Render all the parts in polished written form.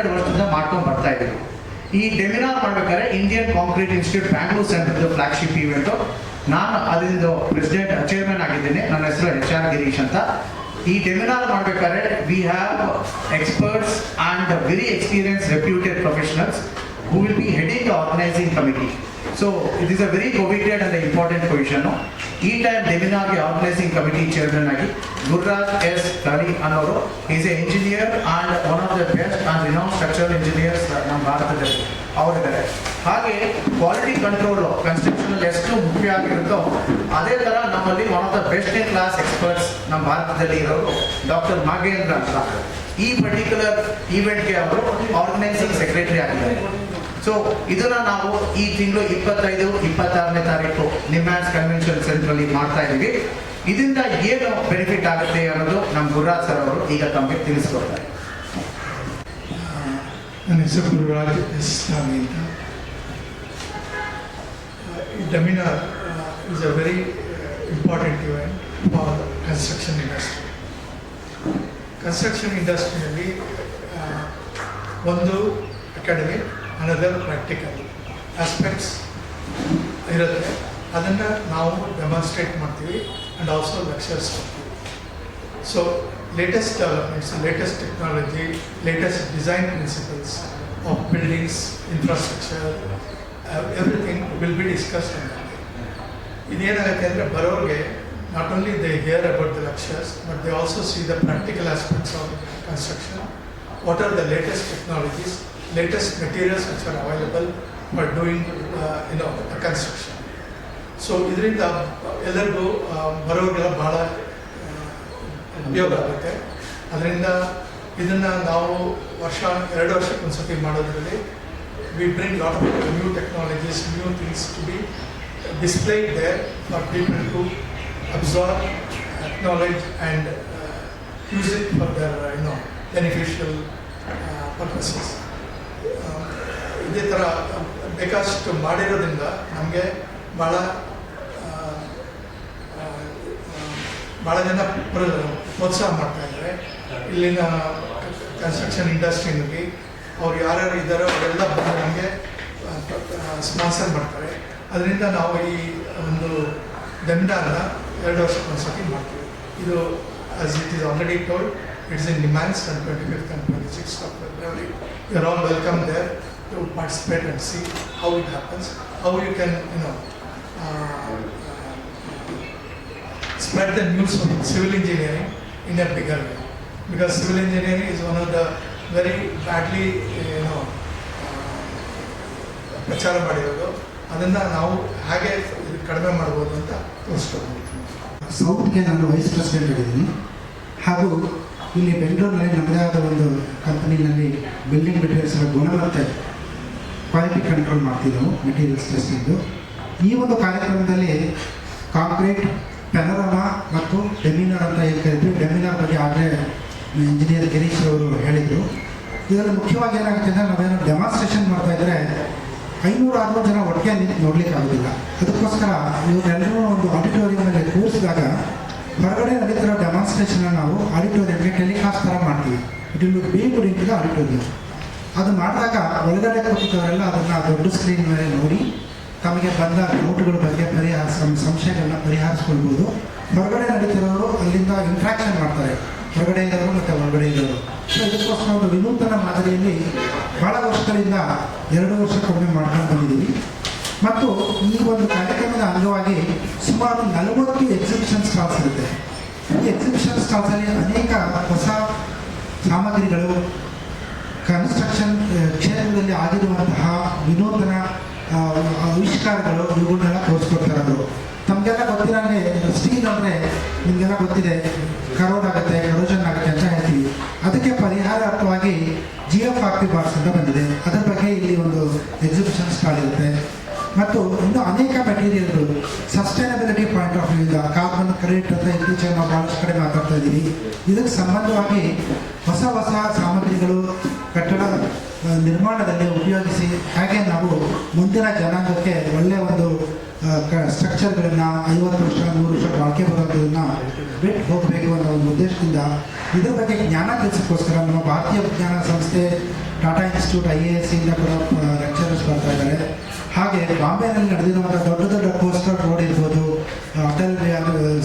ವರ್ಷದಿಂದ ಮಾಡ್ಕೊಂಡು ಬರ್ತಾ ಇದ್ದೀವಿ. ಈ ಡೆಮಿನಾರ್ ಮಾಡ್ಬೇಕಾದ್ರೆ ಇಂಡಿಯನ್ ಕಾಂಕ್ರೀಟ್ ಇನ್ಸ್ಟಿಟ್ಯೂಟ್ ಬ್ಯಾಂಗ್ಳೂರ್ ಸೆಂಟರ್ದು ಫ್ಲಾಗ್ಶಿಪ್ ಇವೆಂಟು. ನಾನು ಅದರಿಂದ ಪ್ರೆಸಿಡೆಂಟ್ ಚೇರ್ಮನ್ ಆಗಿದ್ದೀನಿ. ನನ್ನ ಹೆಸರು HR ಗಿರೀಶ್ ಅಂತ. ಈ ಡೆಮಿನಾರ್ ಮಾಡ್ಬೇಕಾದ್ರೆ we have experts and very experience reputed professionals who will be heading the organizing committee. So it is a very coveted and important position. ಈ ಟೈಮ್ ಡೆಮಿನಾರ್ಗೆ ಆರ್ಗನೈಸಿಂಗ್ ಕಮಿಟಿ ಚೇರ್ಮನ್ ಆಗಿ Gururaj S ಕಳಿ ಅನ್ನೋರು is A engineer and one of the best and renown structural engineers ನಮ್ಮ ಭಾರತದಲ್ಲಿ ಅವರಿದ್ದಾರೆ. ಹಾಗೆ quality control ಕನ್ಸ್ಟ್ರಕ್ಷನಲ್ಲಿ ಎಷ್ಟು ಮುಖ್ಯ ಆಗಿರುತ್ತೋ ಅದೇ ಥರ ನಮ್ಮಲ್ಲಿ one of the best in class experts ನಮ್ಮ ಭಾರತದಲ್ಲಿ ಇರೋರು ಡಾಕ್ಟರ್ ನಾಗೇಂದ್ರ ಅಂತ. ಈ ಪರ್ಟಿಕ್ಯುಲರ್ ಈವೆಂಟ್ಗೆ ಅವರು ಆರ್ಗನೈಸಿಂಗ್ ಸೆಕ್ರೆಟರಿ ಆಗಿದ್ದಾರೆ. ಸೊ ಇದನ್ನ ನಾವು ಈ ತಿಂಗಳು 25-26ನೇ ತಾರೀಕು ನಿಮ್ಯಾನ್ಸ್ ಕನ್ವೆನ್ಷನ್ ಸೆಂಟ್ರಲ್ಲಿ ಮಾಡ್ತಾ ಇದ್ದೀವಿ. ಇದರಿಂದ ಏನು ಬೆನಿಫಿಟ್ ಆಗುತ್ತೆ ಅನ್ನೋದು ನಮ್ಮ ಗುರುರಾಜ್ ಸರ್ ಅವರು ಈಗ ತಮಗೆ ತಿಳಿಸ್ಕೊಡ್ತಾರೆ. ನನ್ನ ಹೆಸರು ಗುರುರಾಜ್ ಎಸ್ ಸ್ವಾಮಿ ಅಂತ. Webinar is a very important event for construction industry. Construction ಇಂಡಸ್ಟ್ರಿಯಲ್ಲಿ ಒಂದು ಅಕಾಡೆಮಿಕ್ ಅನದರ್ ಪ್ರಾಕ್ಟಿಕಲ್ ಆಸ್ಪೆಕ್ಟ್ಸ್ ಇರುತ್ತೆ. ಅದನ್ನು ನಾವು ಡೆಮಾನ್ಸ್ಟ್ರೇಟ್ ಮಾಡ್ತೀವಿ ಆ್ಯಂಡ್ ಆಲ್ಸೋ ಲೆಕ್ಚರ್ಸ್ ಮಾಡ್ತೀವಿ. So latest developments, latest technology, latest design principles of buildings, infrastructure, everything will be discussed ಅಂತ. ಇದೇನಾಗುತ್ತೆ ಅಂದರೆ ಬರೋರಿಗೆ not only they hear about the lectures, but they also see the practical aspects of construction. What are the latest technologies, latest materials which are available for doing the construction. So ಇದರಿಂದ ಎಲ್ಲರಿಗೂ ಬರೋರಿಗೆಲ್ಲ ಭಾಳ ಉಪಯೋಗ ಆಗುತ್ತೆ. ಅದರಿಂದ ಇದನ್ನು ನಾವು 2 ವರ್ಷಕ್ಕೊಂದ್ಸತಿ ಮಾಡೋದ್ರಲ್ಲಿ we bring lot of new technologies, new things to be displayed there for people to absorb, acknowledge and use it for their beneficial purposes. ಇದೇ ಥರ ಬೇಕಷ್ಟು ಮಾಡಿರೋದ್ರಿಂದ ನಮಗೆ ಭಾಳ ಜನ ಪ್ರೋತ್ಸಾಹ ಮಾಡ್ತಾ ಇದ್ದಾರೆ. ಇಲ್ಲಿನ ಕನ್ಸ್ಟ್ರಕ್ಷನ್ ಇಂಡಸ್ಟ್ರಿನಲ್ಲಿ ಅವ್ರು ಯಾರ್ಯಾರು ಇದ್ದಾರೋ ಅವರೆಲ್ಲ ಬಂದು ನಮಗೆ ಸ್ಪಾನ್ಸರ್ ಮಾಡ್ತಾರೆ. ಅದರಿಂದ ನಾವು ಈ ಒಂದು ಡೆಮಿನಾರ್ನ 2 ವರ್ಷಕ್ಕೊಂದ್ಸತಿ ಮಾಡ್ತೀವಿ. ಇದು as it is already told, it's in Nimans on 25th and 26th of February. You are all welcome there to participate and see how it happens, how you can spread the news of civil engineering in a bigger way, because civil engineering is one of the very badly ಪ್ರಚಾರ ಮಾಡಿರೋದು. ಅದನ್ನು ನಾವು ಹಾಗೆ ಕಡಿಮೆ ಮಾಡ್ಬೋದು ಅಂತ ತೋರಿಸ್ಕೊಳ್ಬೋದು. ಸೌತ್ಗೆ ನಾನು vice president ಆಗಿದ್ದೀನಿ. ಹಾಗೂ ಇಲ್ಲಿ ಬೆಂಗಳೂರಿನಲ್ಲಿ ನಮ್ಮದೇ ಆದ ಒಂದು ಕಂಪನಿನಲ್ಲಿ ಬಿಲ್ಡಿಂಗ್ ಮೆಟೀರಿಯಲ್ಸ್ಗಳ ಗುಣಮಟ್ಟ ಕ್ವಾಲಿಟಿ ಕಂಟ್ರೋಲ್ ಮಾಡ್ತಿದ್ದೆವು, ಮೆಟೀರಿಯಲ್ಸ್ ಟೆಸ್ಟಿಂಗು. ಈ ಒಂದು ಕಾರ್ಯಕ್ರಮದಲ್ಲಿ ಕಾಂಕ್ರೀಟ್, ಪೆನೋರಮಾ ಮತ್ತು ಡೆಮಿನಾರ್ ಅಂತ ಏನು ಕರಿತೀವಿ. ಡೆಮಿನಾರ್ ಬಗ್ಗೆ ಆಗಲೇ ಇಂಜಿನಿಯರ್ ಗಿರೀಶ್ ಅವರು ಹೇಳಿದರು. ಇದರಲ್ಲಿ ಮುಖ್ಯವಾಗಿ ಏನಾಗುತ್ತೆ ಅಂದರೆ ನಾವೇನೋ ಡೆಮಾನ್ಸ್ಟ್ರೇಷನ್ ಮಾಡ್ತಾಯಿದ್ರೆ 500-600 ಜನ ಒಟ್ಟಿಗೆ ನಿಂತು ನೋಡ್ಲಿಕ್ಕೆ ಆಗೋದಿಲ್ಲ. ಅದಕ್ಕೋಸ್ಕರ ಇವರೆಲ್ಲರೂ ಒಂದು ಆಡಿಟೋರಿಯಂನಲ್ಲಿ ಕೂರಿಸಿದಾಗ ಹೊರಗಡೆ ನಡೀತಿರೋ ಡೆಮಾನ್ಸ್ಟ್ರೇಷನ್ನ ನಾವು ಆಡಿಟೋರಿಯಂಗೆ ಟೆಲಿಕಾಸ್ಟ್ ಥರ ಮಾಡ್ತೀವಿ. It will be being in to the auditorium. ಅದು ಮಾಡಿದಾಗ ಒಳಗಡೆ ಕೂತಿದ್ದವರೆಲ್ಲ ಅದನ್ನು ದೊಡ್ಡ ಸ್ಕ್ರೀನ್ ಮೇಲೆ ನೋಡಿ ತಮಗೆ ಬಂದ ಡೌಟ್ಗಳ ಬಗ್ಗೆ ಸಂಶಯಗಳನ್ನ ಪರಿಹರಿಸ್ಕೊಳ್ಬೋದು. ಹೊರಗಡೆ ನಡೀತಿರೋರು ಅಲ್ಲಿಂದ ಇಂಟ್ರಾಕ್ಷನ್ ಮಾಡ್ತಾರೆ, ಹೊರಗಡೆ ಇರೋರು ಮತ್ತು ಒಳಗಡೆ ಇರೋರು. ಸೊ ಇದಕ್ಕೋಸ್ಕರ ಒಂದು ವಿನೂತನ ಮಾದರಿಯಲ್ಲಿ ಭಾಳ ವರ್ಷಗಳಿಂದ 2 ವರ್ಷಕ್ಕೊಮ್ಮೆ ಮಾಡ್ಕೊಂಡು ಬಂದಿದ್ದೀವಿ. ಮತ್ತು ಈ ಒಂದು ಕಾರ್ಯಕ್ರಮದ ಅಂಗವಾಗಿ ಸುಮಾರು 40 ಎಕ್ಸಿಬಿಷನ್ ಸ್ಟಾಲ್ಸ್ ಇರುತ್ತೆ. ಈ ಎಕ್ಸಿಬಿಷನ್ ಸ್ಟಾಲ್ಸಲ್ಲಿ ಅನೇಕ ಹೊಸ ಸಾಮಗ್ರಿಗಳು, ಕನ್ಸ್ಟ್ರಕ್ಷನ್ ಕ್ಷೇತ್ರದಲ್ಲಿ ಆಗಿರುವಂತಹ ವಿನೂತನ ಆವಿಷ್ಕಾರಗಳು ಇವುಗಳನ್ನೆಲ್ಲ ತೋರಿಸ್ಕೊಡ್ತಾರೆ. ಅವರು ತಮಗೆಲ್ಲ ಗೊತ್ತಿರೋಂಗೆ ಸ್ಟೀಲ್ ಅಂದರೆ ನಿಮಗೆಲ್ಲ ಗೊತ್ತಿದೆ, ಕರೋಷನ್ ಆಗುತ್ತೆ ಅಂತ ಹೇಳ್ತೀವಿ. ಅದಕ್ಕೆ ಪರಿಹಾರಾರ್ಥವಾಗಿ GFRP ಬಾಕ್ಸ್ ಅಂತ ಬಂದಿದೆ. ಅದರ ಬಗ್ಗೆ ಇಲ್ಲಿ ಒಂದು ಎಕ್ಸಿಬಿಷನ್ ಸ್ಟಾಲ್ ಇರುತ್ತೆ. ಮತ್ತು ಇನ್ನೂ ಅನೇಕ ಮೆಟೀರಿಯಲ್ಗಳು ಸಸ್ಟೈನಬಿಲಿಟಿ ಪಾಯಿಂಟ್ ಆಫ್ ವ್ಯೂಯಿಂದ ಕಾರ್ಬನ್ ಕ್ರೆಡಿಟ್ ಅಂತ ಇತ್ತೀಚೆಗೆ ನಾವು ಭಾಳಷ್ಟು ಕಡೆ ಮಾತಾಡ್ತಾ ಇದ್ದೀವಿ. ಇದಕ್ಕೆ ಸಂಬಂಧವಾಗಿ ಹೊಸ ಸಾಮಗ್ರಿಗಳು ಕಟ್ಟಡ ನಿರ್ಮಾಣದಲ್ಲಿ ಉಪಯೋಗಿಸಿ ಹಾಗೆ ನಾವು ಮುಂದಿನ ಜನಾಂಗಕ್ಕೆ ಒಳ್ಳೆಯ ಒಂದು ಸ್ಟ್ರಕ್ಚರ್ಗಳನ್ನು 50 ವರ್ಷ 100 ವರ್ಷ ಬಾಳಿಕೆ ಬರೋದನ್ನು ಬಿಟ್ಟು ಹೋಗಬೇಕು ಅನ್ನೋ ಒಂದು ಉದ್ದೇಶದಿಂದ ಇದರ ಬಗ್ಗೆ ಜ್ಞಾನ ತಿಳಿಸೋಕ್ಕೋಸ್ಕರ ನಮ್ಮ ಭಾರತೀಯ ವಿಜ್ಞಾನ ಸಂಸ್ಥೆ ಟಾಟಾ ಇನ್ಸ್ಟಿಟ್ಯೂಟ್ IAS ಇಂದ ಕೂಡ ಲೆಕ್ಚರರ್ಸ್ ಬರ್ತಾ ಇದ್ದಾರೆ. ಹಾಗೆ ಬಾಂಬೆನಲ್ಲಿ ನಡೆದಿರುವಂಥ ದೊಡ್ಡ ದೊಡ್ಡ ಕೋಸ್ಟಲ್ ರೋಡ್ ಇರ್ಬೋದು, ಅಟಲ್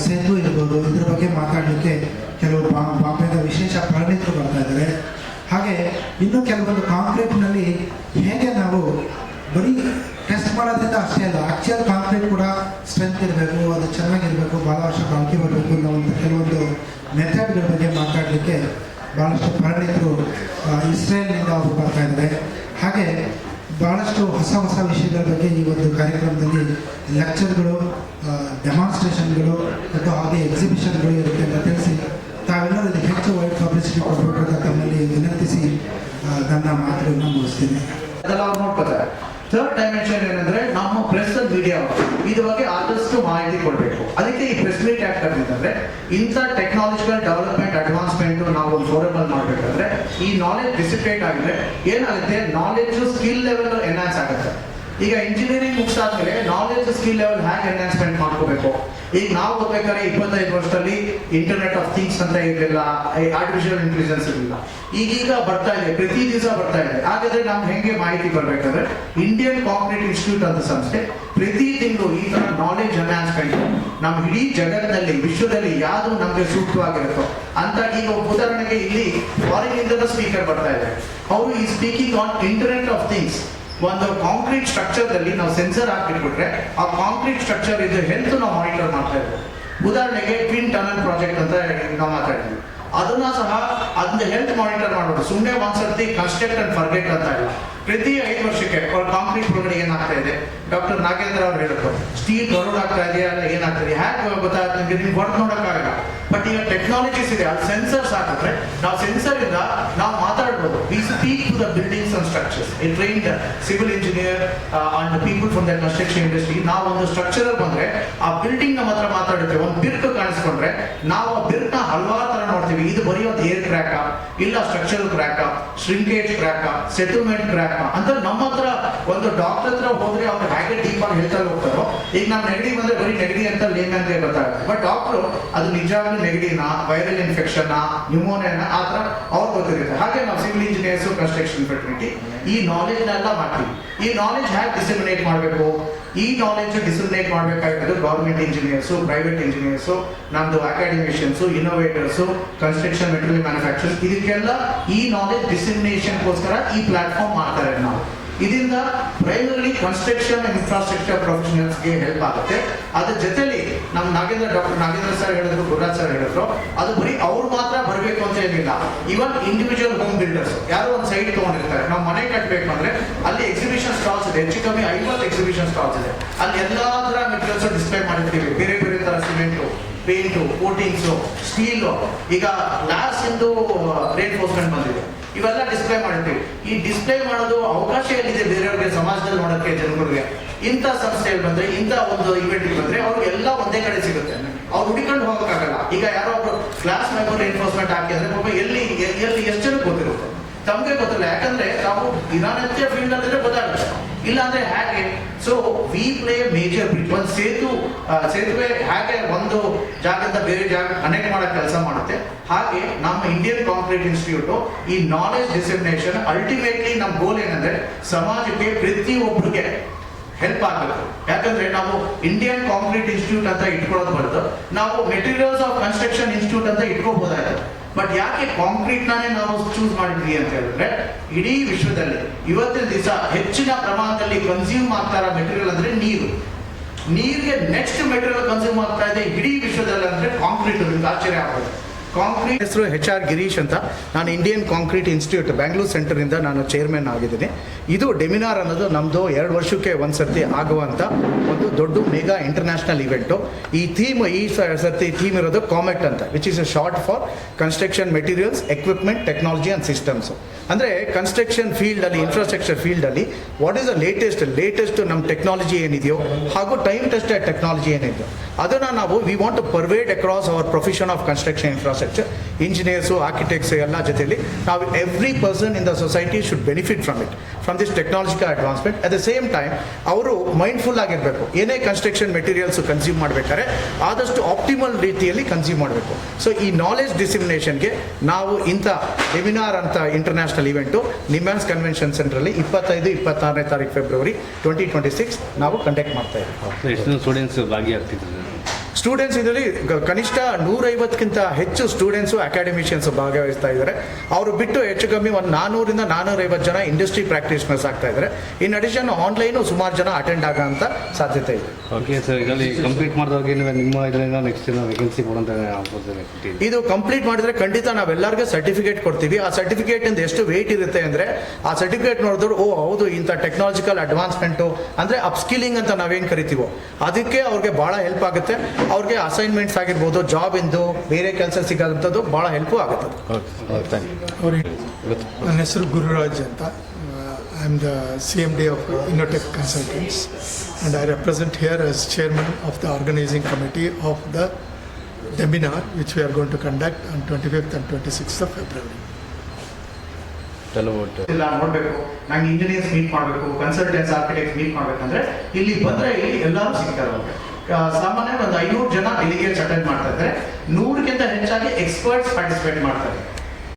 ಸೇತು ಇರ್ಬೋದು, ಇದ್ರ ಬಗ್ಗೆ ಮಾತಾಡಲಿಕ್ಕೆ ಕೆಲವು ಬಾಂಬೆದ ವಿಶೇಷ ಪರಿಣಿತರು ಬರ್ತಾ ಇದ್ದಾರೆ. ಹಾಗೆ ಇನ್ನೂ ಕೆಲವೊಂದು ಕಾಂಕ್ರೀಟ್ನಲ್ಲಿ ಹೇಗೆ ನಾವು ಬರೀ ಟೆಸ್ಟ್ ಮಾಡೋದ್ರಿಂದ ಅಷ್ಟೇ ಅಲ್ಲ, ಆಕ್ಚುಯಲ್ ಕಾಂಕ್ರೀಟ್ ಕೂಡ ಸ್ಟ್ರೆಂತ್ ಇರಬೇಕು, ಅದು ಚೆನ್ನಾಗಿರಬೇಕು, ಭಾಳ ವರ್ಷ ಬಾಳ್ಕೆ ಬರಬೇಕು ಅನ್ನೋವಂಥ ಕೆಲವೊಂದು ಮೆಥಡ್ಗಳ ಬಗ್ಗೆ ಮಾತಾಡಲಿಕ್ಕೆ ಭಾಳಷ್ಟು ಪರಿಣಿತರು ಇಸ್ರೇಲ್ನಿಂದ ಅವರು ಬರ್ತಾ ಇದ್ದಾರೆ. ಹಾಗೆ ಭಾಳಷ್ಟು ಹೊಸ ಹೊಸ ವಿಷಯಗಳ ಬಗ್ಗೆ ಈ ಒಂದು ಕಾರ್ಯಕ್ರಮದಲ್ಲಿ ಲೆಕ್ಚರ್ಗಳು, ಡೆಮಾನ್ಸ್ಟ್ರೇಷನ್ಗಳು ಮತ್ತು ಹಾಗೆ ಎಕ್ಸಿಬಿಷನ್ಗಳು ಇರುತ್ತೆ ಅಂತ ತಿಳಿಸಿ ತಾವೆಲ್ಲರೂ ಇದಕ್ಕೆ ಹೆಚ್ಚು ವೈಡ್ ಪಬ್ಲಿಸಿಟಿ ಕೊಡಬೇಕು ಅಂತ ತಮ್ಮಲ್ಲಿ ವಿನಂತಿಸಿ ನನ್ನ ಮಾತುಗಳನ್ನು ಮುಗಿಸ್ತೀನಿ. ಅದೆಲ್ಲ ಅವ್ರು ನೋಡ್ಕೋತಾರೆ. ಥರ್ಡ್ ಡೈಮೆನ್ಷನ್ ಏನಂದ್ರೆ ನಮ್ಮ ಪ್ರೆಸ್ ಮೀಡಿಯಾ ಇದ್ರ ಬಗ್ಗೆ ಆದಷ್ಟು ಮಾಹಿತಿ ಕೊಡಬೇಕು. ಅದಕ್ಕೆ ಈ ಪ್ರೆಸ್ ಮೀಟ್ ಆಕ್ಟ್ ಅಂತಂದ್ರೆ ಇಂಥ ಟೆಕ್ನಾಲಜಿಕಲ್ ಡೆವಲಪ್ಮೆಂಟ್ ಅಡ್ವಾನ್ಸ್ಮೆಂಟ್ ನಾವು ಒಂದು ಫೋರಮಲ್ಲಿ ಮಾಡಬೇಕಂದ್ರೆ ಈ ನಾಲೆಜ್ ಡಿಸಿಪೇಟ್ ಆಗಿದ್ರೆ ಏನಾಗುತ್ತೆ, ನಾಲೆಜ್ ಸ್ಕಿಲ್ ಲೆವೆಲ್ ಎನ್ಹಾನ್ಸ್ ಆಗುತ್ತೆ. ಈಗ ಇಂಜಿನಿಯರಿಂಗ್ ಮುಗಿಸಾದ್ಮೇಲೆ ನಾಲೆಜ್ ಸ್ಕಿಲ್ ಲೆವೆಲ್ ಹೇಗೆ ಎನ್ಹಾನ್ಸ್ಮೆಂಟ್ ಮಾಡ್ಕೋಬೇಕು. ಈಗ ನಾವು ಓದ್ಬೇಕಾದ್ರೆ 25 ವರ್ಷದಲ್ಲಿ ಇಂಟರ್ನೆಟ್ ಆಫ್ ಥಿಂಗ್ಸ್ ಅಂತ ಇರಲಿಲ್ಲ, ಆರ್ಟಿಫಿಷಿಯಲ್ ಇಂಟೆಲಿಜೆನ್ಸ್ ಇರಲಿಲ್ಲ. ಈಗೀಗ ಬರ್ತಾ ಇದೆ, ಪ್ರತಿ ದಿವಸ ಬರ್ತಾ ಇದೆ. ಹಾಗಾದ್ರೆ ನಮ್ಗೆ ಹೆಂಗೆ ಮಾಹಿತಿ ಬರಬೇಕಂದ್ರೆ ಇಂಡಿಯನ್ ಕಾಂಕ್ರೀಟ್ ಇನ್ಸ್ಟಿಟ್ಯೂಟ್ ಅಂತ ಸಂಸ್ಥೆ ಪ್ರತಿ ತಿಂಗಳು ಈ ತರ ನಾಲೆಜ್ ಎನ್ಹಾನ್ಸ್ಮೆಂಟ್ ನಮ್ಮ ಇಡೀ ಜಗತ್ತಿನಲ್ಲಿ ವಿಶ್ವದಲ್ಲಿ ಯಾವುದು ನಮಗೆ ಸೂಕ್ತವಾಗಿರುತ್ತೋ ಅಂತ. ಈಗ ಉದಾಹರಣೆಗೆ ಇಲ್ಲಿ ಫಾರಿನ್ ಇಂದ ಸ್ಪೀಕರ್ ಬರ್ತಾ ಇದೆ, ಅವರು ಈ speaking on internet of things. ಒಂದು ಕಾಂಕ್ರೀಟ್ ಸ್ಟ್ರಕ್ಚರ್ದಲ್ಲಿ ನಾವು ಸೆನ್ಸರ್ ಹಾಕಿಟ್ಬಿಟ್ರೆ ಆ ಕಾಂಕ್ರೀಟ್ ಸ್ಟ್ರಕ್ಚರ್ ಇದು ಹೆಲ್ತ್ ನಾವು ಮಾನಿಟರ್ ಮಾಡ್ತಾ ಇದ್ದೀವಿ. ಉದಾಹರಣೆಗೆ ಟ್ವಿನ್ ಟನಲ್ ಪ್ರಾಜೆಕ್ಟ್ ಅಂತ ನಾವು ಮಾತಾಡಿದ್ವಿ, ಅದನ್ನ ಸಹ ಅದನ್ನ ಹೆಲ್ತ್ ಮಾನಿಟರ್ ಮಾಡೋದು. ಸುಮ್ಮನೆ ಒಂದ್ಸರ್ತಿ ಕನ್ಸ್ಟ್ರಕ್ಟ್ ಅಂಡ್ ಫರ್ಗೆಟ್ ಅಂತ ಇಲ್ಲ, ಪ್ರತಿ 5 ವರ್ಷಕ್ಕೆ ಅವ್ರ ಕಾಂಕ್ರೀಟ್ ಒಳಗಡೆ ಏನಾಗ್ತಾ ಇದೆ. ಡಾಕ್ಟರ್ ನಾಗೇಂದ್ರ ಅವ್ರು ಹೇಳಿದ್ರು ಸ್ಟೀಲ್ ಕರೋಡ್ ಆಗ್ತಾ ಇದೆಯಾ ಅಲ್ಲ ಏನಾಗ್ತದೆ, ಹೇಗೆ ಗೊತ್ತಾಗುತ್ತೆ ನಿಮಗೆ, ನೀವು ಹೊರಗೆ ನೋಡೋಕ್ಕಾಗಲ್ಲ. ಬಟ್ ಈಗ ಟೆಕ್ನಾಲಜೀಸ್ ಇದೆ, ಅಲ್ಲಿ ಸೆನ್ಸರ್ಸ್ ಹಾಕಿದ್ರೆ ನಾವು ಸೆನ್ಸರ್ ಇಂದ ನಾವು ಮಾತಾಡ್ಬೋದು. We speak to the buildings and structures. ಈ trained civil engineer and people from the construction industry. ನಾವು ಒಂದು ಸ್ಟ್ರಕ್ಚರ್ ಬಂದ್ರೆ ಆ ಬಿಲ್ಡಿಂಗ್ ನಮ್ಮ ಹತ್ರ ಮಾತಾಡುತ್ತೆ. ಒಂದು ಬಿರ್ಕ್ ಕಾಣಿಸ್ಕೊಂಡ್ರೆ ನಾವು ಆ ಬಿರ್ಕ್ ನ ಹಲವಾರು ತರ ನೋಡ್ತೀವಿ. ಇದು ಬರೀ ಒಂದು ಏರ್ ಕ್ರ್ಯಾಕ್ ಇಲ್ಲ, structural crack, shrinkage crack, settlement crack ಅಂತ ನಮ್ಮ ಹತ್ರ ಒಂದು ಡಾಕ್ಟರ್ ಹತ್ರ ಹೋದ್ರೆ ಅವ್ರು ಹೇಗೆ ಡೀಪ್ ಆಗಿ ಹೇಳ್ತಾ ಹೋಗ್ತಾರೋ. ಈಗ ನಾವು ನೆಗಡಿ ಬಂದ್ರೆ ಬರೀ ನೆಗಡಿ ಅಂತ ಲೇಮನ್ಗೆ ಗೊತ್ತಾಗುತ್ತೆ, ಬಟ್ ಡಾಕ್ಟರ್ ಅದು ನಿಜವಾಗ್ಲೂ ನೆಗಡಿನ, ವೈರಲ್ ಇನ್ಫೆಕ್ಷನ್, ನ್ಯೂಮೋನಿಯಾನ ಆ ಥರ ಅವ್ರು ಗೊತ್ತಿರುತ್ತೆ. ಹಾಗೆ ನಾವು ಸಿವಿಲ್ ಇಂಜಿನಿಯರ್ಸ್, ಕನ್ಸ್ಟ್ರಕ್ಷನ್ ಫೆಟರ್ನಿಟಿ ಈ ನಾಲೆಜ್ನೆಲ್ಲ ಮಾಡ್ತೀವಿ. ಈ ನಾಲೆಜ್ ಹೇಗೆ ಡಿಸಿಮಿನೇಟ್ ಮಾಡಬೇಕು, ಈ ನಾಲೆಜ್ ಡಿಸಿಮಿನೇಟ್ ಮಾಡಬೇಕಾಗಿರೋದು ಗೌರ್ಮೆಂಟ್ ಇಂಜಿನಿಯರ್ಸು, ಪ್ರೈವೇಟ್ ಇಂಜಿನಿಯರ್ಸು, ನಮ್ದು ಅಕಾಡೆಮಿಷಿಯನ್ಸು, ಇನೋವೇಟರ್ಸು, ಕನ್ಸ್ಟ್ರಕ್ಷನ್ ಮೆಟೀರಿಯಲ್ ಮ್ಯಾನುಫ್ಯಾಕ್ಚರ್ಸ್, ಇದಕ್ಕೆಲ್ಲ ಈ ನಾಲೆಜ್ ಡಿಸಿಮಿನೇಷನ್ಗೋಸ್ಕರ ಈ ಪ್ಲಾಟ್ಫಾರ್ಮ್ ಮಾಡ್ತಾರೆ ನಾವು. ಇದರಿಂದ ಪ್ರೈಮರಿಲಿ ಕನ್ಸ್ಟ್ರಕ್ಷನ್ ಇನ್ಫ್ರಾಸ್ಟ್ರಕ್ಚರ್ ಪ್ರೊಫೆಷನಲ್ಸ್ಗೆ ಹೆಲ್ಪ್ ಆಗುತ್ತೆ. ಅದ್ರ ಜೊತೆಲಿ ನಮ್ಮ ಡಾಕ್ಟರ್ ನಾಗೇಂದ್ರ ಸರ್ ಹೇಳಿದ್ರು, ಗುರುರಾಜ್ ಸರ್ ಹೇಳಿದ್ರು, ಅದು ಬರೀ ಅವ್ರು ಮಾತ್ರ ಬರಬೇಕು ಅಂತ ಏನಿಲ್ಲ. ಇವನ್ ಇಂಡಿವಿಜುವಲ್ ಹೋಮ್ ಬಿಲ್ಡರ್ಸ್ ಯಾರೋ ಒಂದು ಸೈಟ್ ತಗೊಂಡಿರ್ತಾರೆ, ನಾವು ಮನೆ ಕಟ್ಟಬೇಕು ಅಂದ್ರೆ ಅಲ್ಲಿ ಎಕ್ಸಿಬಿಷನ್ ಸ್ಟಾಲ್ಸ್ ಇದೆ, ಹೆಚ್ಚು ಕಮ್ಮಿ 50 ಎಕ್ಸಿಬಿಷನ್ ಸ್ಟಾಲ್ಸ್ ಇದೆ. ಅಲ್ಲಿ ಎಲ್ಲಾ ತರ ಮೆಟೀರಿಯಲ್ಸ್ ಡಿಸ್ಪ್ಲೇ ಮಾಡಿರ್ತೀವಿ, ಬೇರೆ ಬೇರೆ ತರ ಸಿಮೆಂಟು, ಪೇಂಟು, ಕೋಟಿಂಗ್ಸು, ಸ್ಟೀಲು, ಈಗ ಗ್ಲಾಸ್ ಇಂದು ರೇನ್ಫೋರ್ಸ್ಮೆಂಟ್ ಬಂದಿದೆ, ಇವೆಲ್ಲ ಡಿಸ್ಪ್ಲೇ ಮಾಡಿರ್ತೀವಿ. ಈ ಡಿಸ್ಪ್ಲೇ ಮಾಡೋದು ಅವಕಾಶ ಏನಿದೆ ಬೇರೆಯವ್ರಿಗೆ, ಸಮಾಜದಲ್ಲಿ ನೋಡೋಕ್ಕೆ, ಜನಗಳಿಗೆ. ಇಂಥ ಸಂಸ್ಥೆಯಲ್ಲಿ ಬಂದ್ರೆ, ಇಂಥ ಒಂದು ಇವೆಂಟ್ ಬಂದ್ರೆ ಅವ್ರಿಗೆಲ್ಲ ಒಂದೇ ಕಡೆ ಸಿಗುತ್ತೆ, ಅವ್ರು ಹುಡುಕೊಂಡು ಹೋಗೋಕ್ಕಾಗಲ್ಲ. ಈಗ ಯಾರೋ ಒಬ್ರು ಗ್ಲಾಸ್ ಮೆಮೊರಿ ಎನ್ಫೋರ್ಸ್ಮೆಂಟ್ ಹಾಕಿ ಅಂದ್ರೆ ಪಾಪ ಎಲ್ಲಿ ಎಷ್ಟು ಜನಕ್ಕೆ ಗೊತ್ತಿರುತ್ತೆ, ತಮಗೆ ಗೊತ್ತಿಲ್ಲ. ಯಾಕಂದ್ರೆ ನಾವು ದಿನನಿತ್ಯ ಫೀಲ್ಡ್ ಅಂದ್ರೆ ಗೊತ್ತಾಗುತ್ತೆ, ಇಲ್ಲ ಅಂದ್ರೆ ಹೇಗೆ. ಸೊ ವಿ ಪ್ಲೇ ಮೇಜರ್ ಒಂದು ಸೇತುವೆ ಹೇಗೆ ಒಂದು ಜಾಗದಿಂದ ಬೇರೆ ಜಾಗ ಕನೆಕ್ಟ್ ಮಾಡೋ ಕೆಲಸ ಮಾಡುತ್ತೆ, ಹಾಗೆ ನಮ್ಮ ಇಂಡಿಯನ್ ಕಾಂಕ್ರೀಟ್ ಇನ್ಸ್ಟಿಟ್ಯೂಟ್ ಈ ನಾಲೆಜ್ ಡಿಸಿಮಿನೇಷನ್ ಅಲ್ಟಿಮೇಟ್ಲಿ ನಮ್ಮ ಗೋಲ್ ಏನಂದ್ರೆ ಸಮಾಜಕ್ಕೆ ಪ್ರತಿಯೊಬ್ಬರಿಗೆ ಹೆಲ್ಪ್ ಆಗಬೇಕು. ಯಾಕಂದ್ರೆ ನಾವು ಇಂಡಿಯನ್ ಕಾಂಕ್ರೀಟ್ ಇನ್ಸ್ಟಿಟ್ಯೂಟ್ ಅಂತ ಇಟ್ಕೊಳ್ಳೋದು ಬರೋದು, ನಾವು ಮೆಟೀರಿಯಲ್ಸ್ ಆಫ್ ಕನ್ಸ್ಟ್ರಕ್ಷನ್ ಇನ್ಸ್ಟಿಟ್ಯೂಟ್ ಅಂತ ಇಟ್ಕೋಬಹುದಾಯ್ತು. ಬಟ್ ಯಾಕೆ ಕಾಂಕ್ರೀಟ್ ನಾನೇ ನಾವು ಚೂಸ್ ಮಾಡಿದ್ವಿ ಅಂತ ಹೇಳಿದ್ರೆ, ಇಡೀ ವಿಶ್ವದಲ್ಲಿ ಇವತ್ತಿನ ದಿವಸ ಹೆಚ್ಚಿನ ಪ್ರಮಾಣದಲ್ಲಿ ಕನ್ಸ್ಯೂಮ್ ಆಗ್ತಾ ಇರೋ ಮೆಟೀರಿಯಲ್ ಅಂದ್ರೆ ನೀರು. ನೀರಿಗೆ ನೆಕ್ಸ್ಟ್ ಮೆಟೀರಿಯಲ್ ಕನ್ಸ್ಯೂಮ್ ಆಗ್ತಾ ಇದೆ ಇಡೀ ವಿಶ್ವದಲ್ಲಿ ಅಂದ್ರೆ ಕಾಂಕ್ರೀಟ್. ಆಶ್ಚರ್ಯ ಆಗೋದು. ಕಾಂಕ್ರೀಟ್ ಹೆಸರು HR ಗಿರೀಶ್ ಅಂತ. ನಾನು ಇಂಡಿಯನ್ ಕಾಂಕ್ರೀಟ್ ಇನ್ಸ್ಟಿಟ್ಯೂಟ್ ಬ್ಯಾಂಗ್ಳೂರ್ ಸೆಂಟರಿಂದ ನಾನು ಚೇರ್ಮನ್ ಆಗಿದ್ದೀನಿ. ಇದು ಡೆಮಿನಾರ್ ಅನ್ನೋದು ನಮ್ಮದು 2 ವರ್ಷಕ್ಕೆ ಒಂದು ಸರ್ತಿ ಆಗುವಂಥ ಒಂದು ದೊಡ್ಡ ಮೆಗಾ ಇಂಟರ್ನ್ಯಾಷನಲ್ ಇವೆಂಟು. ಈ ಸರ್ತಿ ಥೀಮ್ ಇರೋದು ಕಾಮೆಟ್ ಅಂತ, which is a short for construction materials, equipment, technology and systems. ಅಂದರೆ ಕನ್ಸ್ಟ್ರಕ್ಷನ್ ಫೀಲ್ಡಲ್ಲಿ, ಇನ್ಫ್ರಾಸ್ಟ್ರಕ್ಚರ್ ಫೀಲ್ಡಲ್ಲಿ ವಾಟ್ ಈಸ್ ದ ಲೇಟೆಸ್ಟ್ ನಮ್ಮ ಟೆಕ್ನಾಲಜಿ ಏನಿದೆಯೋ ಹಾಗೂ ಟೈಮ್ ಟೆಸ್ಟೆಡ್ ಟೆಕ್ನಾಲಜಿ ಏನಿದೆಯೋ ಅದನ್ನು ನಾವು we want to pervade across our profession of construction infrastructure infrastructure, engineers, architects ಎಲ್ಲ ಜೊತೆಯಲ್ಲಿ ನಾವು every person in the society should benefit from it, from this technological advancement. At the same time ಅವರು mindful ಆಗಿರಬೇಕು. ಏನೇ construction materials consume ಮಾಡಬೇಕಾದ್ರೆ ಆದಷ್ಟು optimal ರೀತಿಯಲ್ಲಿ consume ಮಾಡಬೇಕು. ಸೊ ಈ ನಾಲೆಜ್ ಡಿಸಿಮಿನೇಷನ್ಗೆ ನಾವು ಇಂಥ ವೆಬಿನಾರ್ ಅಂತ ಇಂಟರ್ನ್ಯಾಷನಲ್ ಇವೆಂಟು ನಿಮ್ಯಾನ್ಸ್ ಕನ್ವೆನ್ಷನ್ ಸೆಂಟ್ರಲ್ಲಿ 25-26ನೇ ತಾರೀಕು ಫೆಬ್ರವರಿ 2026 ನಾವು ಕಂಡಕ್ಟ್ ಮಾಡ್ತಾ ಇದ್ದೀವಿ. ಎಷ್ಟು ಸ್ಟೂಡೆಂಟ್ಸ್ ಭಾಗಿಯಾಗ್ತಿದ್ದಾರೆ? ಸ್ಟೂಡೆಂಟ್ಸ್ ಇದರಲ್ಲಿ ಕನಿಷ್ಠ 150ಕ್ಕಿಂತ ಹೆಚ್ಚು ಸ್ಟೂಡೆಂಟ್ಸು ಅಕಾಡೆಮಿಷಿಯನ್ಸ್ ಭಾಗವಹಿಸ್ತಾ ಇದ್ದಾರೆ. ಅವರು ಬಿಟ್ಟು ಹೆಚ್ಚು ಕಮ್ಮಿ ಒಂದು 400-450 ಜನ ಇಂಡಸ್ಟ್ರಿ ಪ್ರಾಕ್ಟೀಷನರ್ಸ್ ಆಗ್ತಾ ಇದ್ದಾರೆ. ಇನ್ ಅಡಿಷನ್ ಆನ್ಲೈನು ಸುಮಾರು ಜನ ಅಟೆಂಡ್ ಆಗೋಂಥ ಸಾಧ್ಯತೆ ಇದೆ. ಓಕೆ ಸರ್, ಇದರಲ್ಲಿ ಕಂಪ್ಲೀಟ್ ಮಾಡಿದವಾಗ ನಿಮ್ಮ ಇದರಿಂದ ನೆಕ್ಸ್ಟ್ ವೇಕೆನ್ಸಿ ಕೊಡೋಂಥ ಆಪರ್ಚುನಿಟಿ ಇದು ಕಂಪ್ಲೀಟ್ ಮಾಡಿದ್ರೆ ಖಂಡಿತ ನಾವೆಲ್ಲರಿಗೂ ಸರ್ಟಿಫಿಕೇಟ್ ಕೊಡ್ತೀವಿ. ಆ ಸರ್ಟಿಫಿಕೇಟ್ ಇಂದ ಎಷ್ಟು ವೆಯ್ಟ್ ಇರುತ್ತೆ ಅಂದರೆ ಆ ಸರ್ಟಿಫಿಕೇಟ್ ನೋಡಿದ್ರು ಓ ಹೌದು ಇಂಥ ಟೆಕ್ನಾಲಜಿಕಲ್ ಅಡ್ವಾನ್ಸ್ಮೆಂಟು ಅಂದರೆ ಅಪ್ಸ್ಕಿಲಿಂಗ್ ಅಂತ ನಾವೇನು ಕರಿತೀವೋ ಅದಕ್ಕೆ ಅವ್ರಿಗೆ ಭಾಳ ಹೆಲ್ಪ್ ಆಗುತ್ತೆ. ಅವ್ರಿಗೆ ಅಸೈನ್ಮೆಂಟ್ಸ್ ಆಗಿರ್ಬೋದು, ಜಾಬ್ ಇಂದು ಬೇರೆ ಕೆಲಸ ಸಿಗೋಂಥದ್ದು ಭಾಳ ಹೆಲ್ಪು ಆಗುತ್ತೆ. ನನ್ನ ಹೆಸರು ಗುರುರಾಜ್ ಅಂತ. I am the CMD of Innotech consultants and I represent here as chairman of the organising committee of the webinar which we are going to conduct on 25th and 26th of February. ಇಲ್ಲ ನೋಡಬೇಕು, ನಂಗೆ engineers meet ಮಾಡಬೇಕು, consultants, architects meet ಮಾಡಬೇಕಂದ್ರೆ ಇಲ್ಲಿ ಬಂದರೆ ಇಲ್ಲಿ ಎಲ್ಲರೂ ಸಿಗ್ತಾರೆ. ಸಾಮಾನ್ಯ ಒಂದು 500 ಜನ ಡೆಲಿಗೇಟ್ಸ್ ಅಟೆಂಡ್ ಮಾಡ್ತಾ ಇದ್ದಾರೆ. 100ಕ್ಕಿಂತ ಹೆಚ್ಚಾಗಿ ಎಕ್ಸ್ಪರ್ಟ್ಸ್ ಪಾರ್ಟಿಸಿಪೇಟ್ ಮಾಡ್ತಾರೆ.